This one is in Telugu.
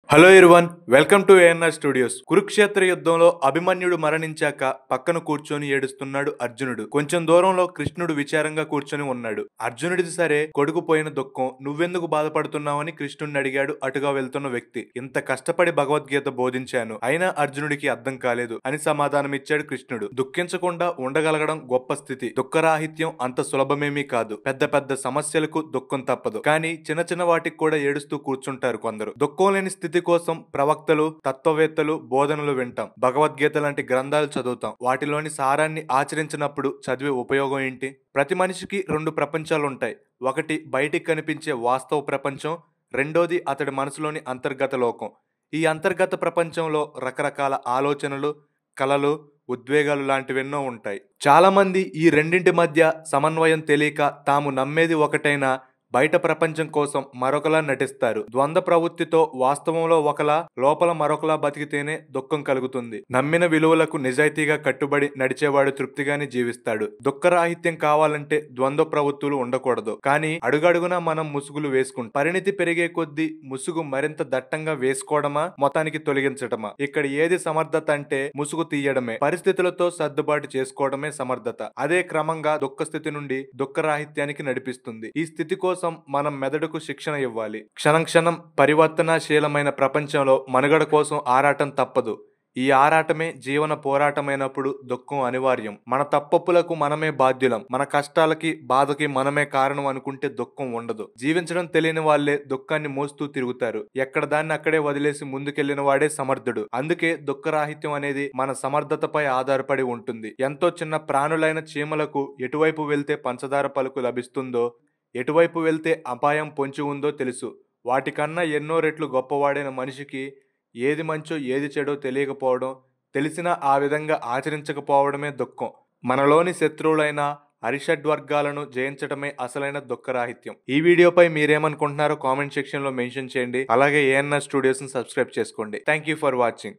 Hello everyone, welcome to ANR studios. Kurukshetra యుద్ధంలో అభిమన్యుడు మరణించాక పక్కన కూర్చొని ఏడుస్తున్నాడు అర్జునుడు. కొంచెం దూరంలో కృష్ణుడు విచారంగా కూర్చొని ఉన్నాడు. అర్జునుడిది సరే, కొడుకు పోయిన దుఃఖం, నువ్వెందుకు బాధపడుతున్నావని కృష్ణుడిని అడిగాడు అటుగా వెళ్తున్న వ్యక్తి. ఇంత కష్టపడి భగవద్గీత బోధించాను, అయినా అర్జునుడికి అర్థం కాలేదు అని సమాధానమిచ్చాడు కృష్ణుడు. దుఃఖించకుండా ఉండగలగడం గొప్ప స్థితి. దుఃఖరాహిత్యం అంత సులభమేమీ కాదు. పెద్ద పెద్ద సమస్యలకు దుఃఖం తప్పదు, కానీ చిన్న చిన్న వాటికి కూడా ఏడుస్తూ కూర్చుంటారు కొందరు. దుఃఖం లేని స్థితి కోసం ప్రవక్తలు, తత్వవేత్తలు బోధనలు వింటాం, భగవద్గీత లాంటి గ్రంథాలు చదువుతాం. వాటిలోని సారాన్ని ఆచరించినప్పుడు చదివే ఉపయోగం ఏంటి? ప్రతి మనిషికి రెండు ప్రపంచాలుంటాయి. ఒకటి బయటికి కనిపించే వాస్తవ ప్రపంచం, రెండోది అతడి మనసులోని అంతర్గత లోకం. ఈ అంతర్గత ప్రపంచంలో రకరకాల ఆలోచనలు, కలలు, ఉద్వేగాలు లాంటివెన్నో ఉంటాయి. చాలా మంది ఈ రెండింటి మధ్య సమన్వయం తెలియక తాము నమ్మేది ఒకటైనా బయట ప్రపంచం కోసం మరొకలా నటిస్తారు. ద్వంద్వ ప్రవృత్తితో వాస్తవంలో ఒకలా, లోపల మరొకలా బతికితేనే దుఃఖం కలుగుతుంది. నమ్మిన విలువలకు నిజాయితీగా కట్టుబడి నడిచేవాడు తృప్తిగానే జీవిస్తాడు. దుఃఖరాహిత్యం కావాలంటే ద్వంద్వ ప్రవృత్తులు ఉండకూడదు. కానీ అడుగడుగునా మనం ముసుగులు వేసుకుంటాం. పరిణితి పెరిగే కొద్దీ ముసుగు మరింత దట్టంగా వేసుకోవడమా, మొత్తానికి తొలగించడమా? ఇక్కడ ఏది సమర్థత అంటే ముసుగు తీయడమే. పరిస్థితులతో సర్దుబాటు చేసుకోవడమే సమర్థత. అదే క్రమంగా దుఃఖస్థితి నుండి దుఃఖరాహిత్యానికి నడిపిస్తుంది. ఈ స్థితి కోసం మనం మెదడుకు శిక్షణ ఇవ్వాలి. క్షణం క్షణం పరివర్తనశీలమైన ప్రపంచంలో మనుగడ కోసం ఆరాటం తప్పదు. ఈ ఆరాటమే జీవన పోరాటమైనప్పుడు దుఃఖం అనివార్యం. మన తప్పొప్పులకు మనమే బాధ్యులం. మన కష్టాలకి, బాధకి మనమే కారణం అనుకుంటే దుఃఖం ఉండదు. జీవించడం తెలియని వాళ్లే దుఃఖాన్ని మోస్తూ తిరుగుతారు. ఎక్కడ దాన్ని అక్కడే వదిలేసి ముందుకెళ్లిన వాడే సమర్థుడు. అందుకే దుఃఖరాహిత్యం అనేది మన సమర్థతపై ఆధారపడి ఉంటుంది. ఎంతో చిన్న ప్రాణులైన చీమలకు ఎటువైపు వెళ్తే పంచదార పలుకు లభిస్తుందో, ఎటువైపు వెళ్తే అపాయం పొంచి ఉందో తెలుసు. వాటికన్నా ఎన్నో రెట్లు గొప్పవాడైన మనిషికి ఏది మంచో ఏది చెడో తెలియకపోవడం, తెలిసినా ఆ విధంగా ఆచరించకపోవడమే దుఃఖం. మనలోని శత్రువులైన అరిషడ్వర్గాలను జయించడమే అసలైన దుఃఖరాహిత్యం. ఈ వీడియోపై మీరేమనుకుంటున్నారో కామెంట్ సెక్షన్ లో మెన్షన్ చేయండి. అలాగే ఏఎన్ఆర్ స్టూడియోస్ ని సబ్స్క్రైబ్ చేసుకోండి. Thank you for watching.